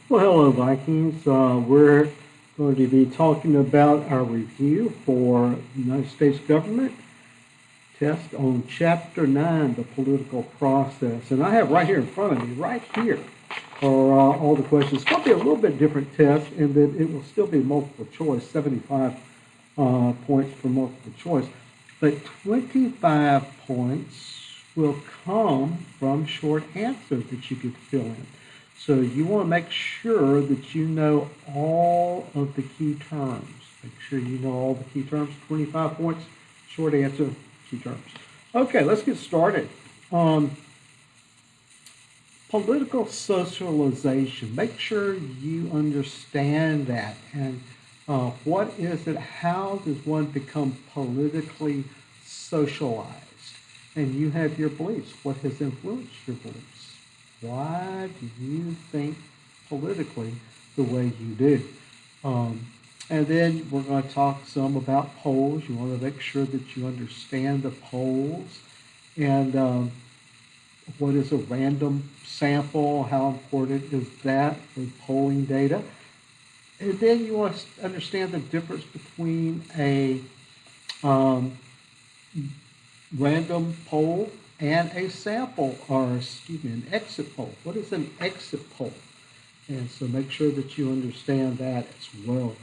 Well, hello, Vikings. We're going to be talking about our review for United States government test on Chapter 9, the political process. And I have right here in front of me, right here, are all the questions. It's going to be a little bit different test in that it will still be multiple choice, 75 points for multiple choice. But 25 points will come from short answers that you get to fill in. So you want to make sure that you know all of the key terms. Make sure you know all the key terms. 25 points, short answer, key terms. Okay, let's get started. Political socialization. Make sure you understand that. And what is it? How does one become politically socialized? And you have your beliefs. What has influenced your beliefs? Why do you think politically the way you do? And then we're going to talk some about polls. You want to make sure that you understand the polls and what is a random sample, how important is that for polling data. And then you want to understand the difference between a random poll and a sample, or excuse me, an exit poll. What is an exit poll? And so make sure that you understand that as well.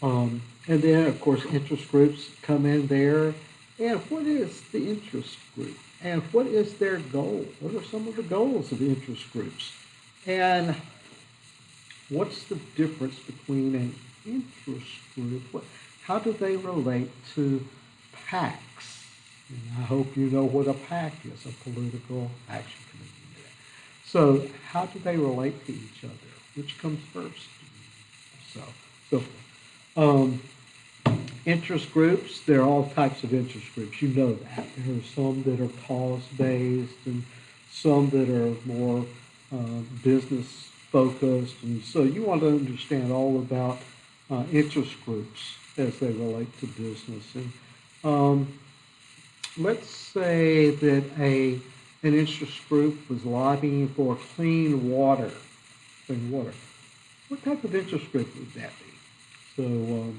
And then, of course, interest groups come in there. And what is the interest group? And what is their goal? What are some of the goals of interest groups? And what's the difference between an interest group? How do they relate to PACs? And I hope you know what a PAC is, a political action committee. So how do they relate to each other? Which comes first? So interest groups, there are all types of interest groups. You know that. There are some that are cause-based and some that are more business-focused. And so you want to understand all about interest groups as they relate to business. And let's say that an interest group was lobbying for clean water. Clean water. What type of interest group would that be? So,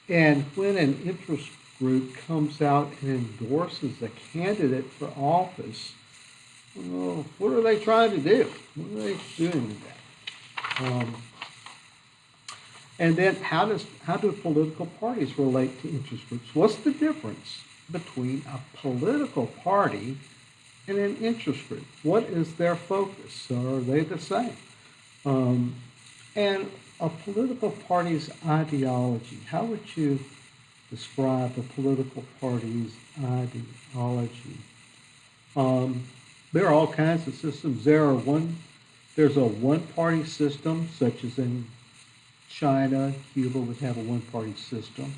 and when an interest group comes out and endorses a candidate for office, well, what are they trying to do? What are they doing with that? And then how do political parties relate to interest groups? What's the difference between a political party and an interest group? What is their focus? Are they the same? And a political party's ideology. How would you describe a political party's ideology? There are all kinds of systems. There's a one-party system, such as in China. Cuba would have a one-party system.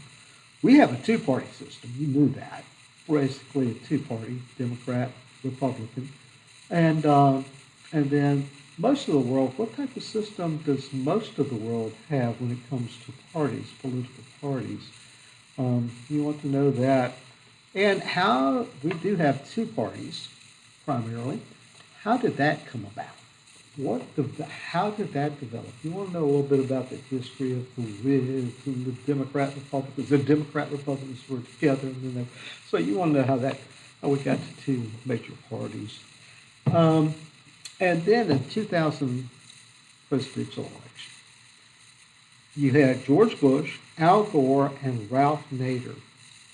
We have a two-party system. You knew that. Basically, a two-party, Democrat, Republican, and then most of the world. What type of system does most of the world have when it comes to parties, political parties? You want to know that, and how we do have two parties primarily. How did that come about? How did that develop? You want to know a little bit about the history of the Whigs and the Democrat Republicans. The Democrat Republicans were together, and then so you want to know how we got to two major parties. And then in 2000 presidential election, you had George Bush, Al Gore, and Ralph Nader.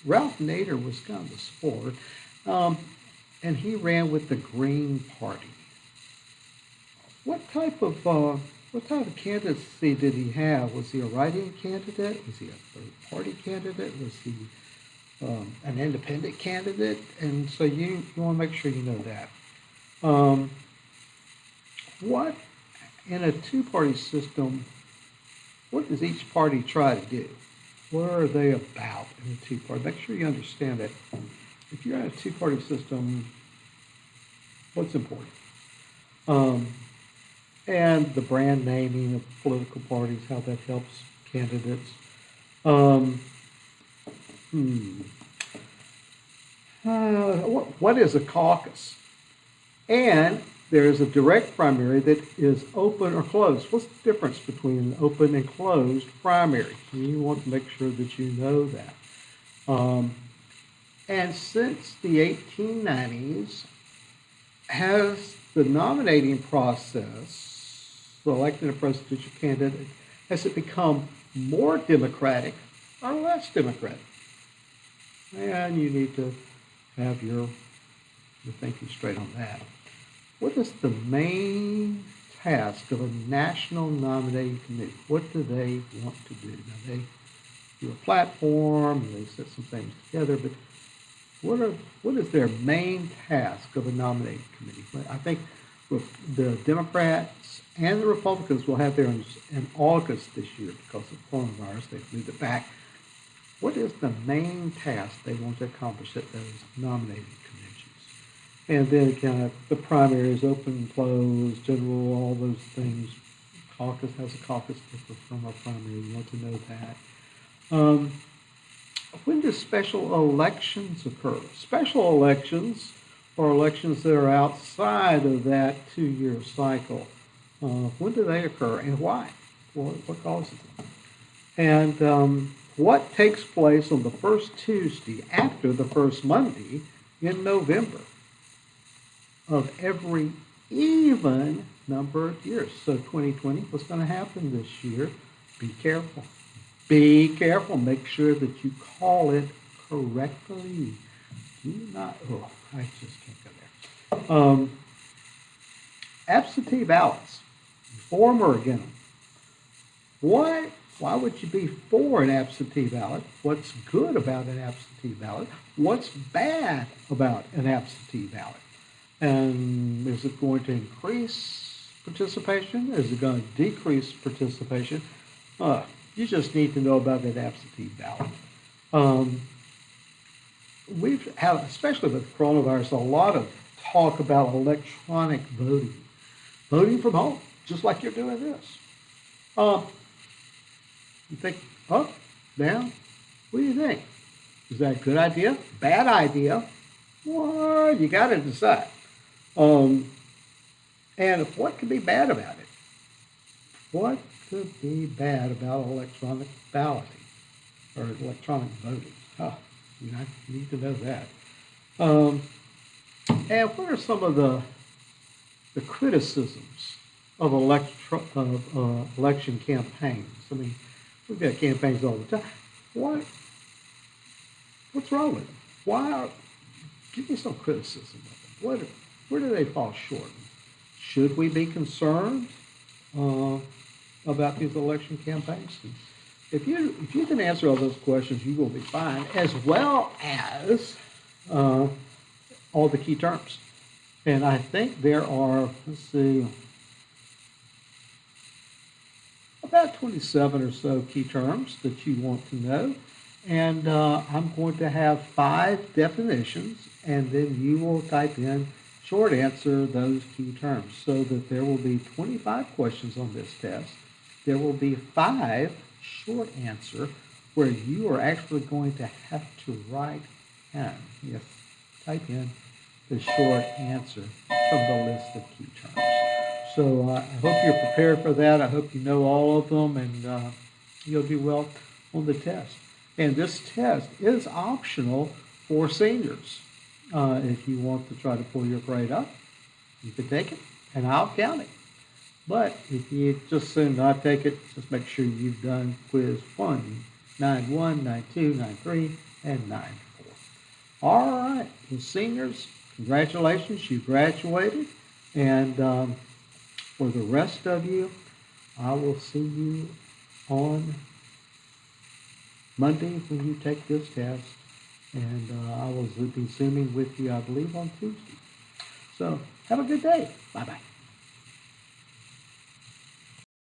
Ralph Nader was kind of a sport, and he ran with the Green Party. What type of candidacy did he have? Was he a write-in candidate? Was he a third-party candidate? Was he an independent candidate? And so you want to make sure you know that. What in a two-party system? What does each party try to do? What are they about in a two-party? Make sure you understand that. If you're in a two-party system, what's important? And the brand naming of political parties, how that helps candidates. What is a caucus? And There's a direct primary that is open or closed. What's the difference between an open and closed primary? You want to make sure that you know that. And since the 1890s, has the nominating process, selecting a presidential candidate, has it become more democratic or less democratic? And you need to have your thinking straight on that. What is the main task of a national nominating committee? What do they want to do? Now, they do a platform, and they set some things together, but what is their main task of a nominating committee? Well, I think the Democrats and the Republicans will have theirs in August this year because of coronavirus. They've moved it back. What is the main task they want to accomplish at those nominating conventions? And then kind of the primaries, open, closed, general, all those things. Caucus has a caucus different from our primary. You want to know that. When do special elections occur? Special elections are elections that are outside of that 2-year cycle. When do they occur and why? What causes them? And what takes place on the first Tuesday after the first Monday in November of every even number of years? So 2020, what's going to happen this year? Be careful. Be careful. Make sure that you call it correctly. Do not, I just can't go there. Absentee ballots, for or against them. Why would you be for an absentee ballot? What's good about an absentee ballot? What's bad about an absentee ballot? And is it going to increase participation? Is it going to decrease participation? You just need to know about that absentee ballot. We've had, especially with coronavirus, a lot of talk about electronic voting. Voting from home, just like you're doing this. You think, up, down? What do you think? Is that a good idea? Bad idea? Well, you got to decide. And what could be bad about it? What could be bad about electronic balloting or electronic voting? You need to know that. And what are some of the criticisms of election campaigns? I mean, we've got campaigns all the time. What's wrong with them? Give me some criticism of them. Where do they fall short? Should we be concerned about these election campaigns? If you can answer all those questions, you will be fine, as well as all the key terms. And I think there are, let's see, about 27 or so key terms that you want to know. And I'm going to have 5 definitions, and then you will type in short answer those key terms, so that there will be 25 questions on this test. There will be 5 short answer where you are actually going to have to write in, yes, type in the short answer from the list of key terms. So I hope you're prepared for that. I hope you know all of them, and you'll do well on the test. And this test is optional for seniors. If you want to try to pull your grade up, you can take it, and I'll count it. But if you just soon not take it, just make sure you've done quiz 1, 9-1, 9-2, 9-3, and 9-4. All right, well, seniors, congratulations, you graduated. And for the rest of you, I will see you on Monday when you take this test. And I will be Zooming with you, I believe, on Tuesday. So have a good day. Bye-bye.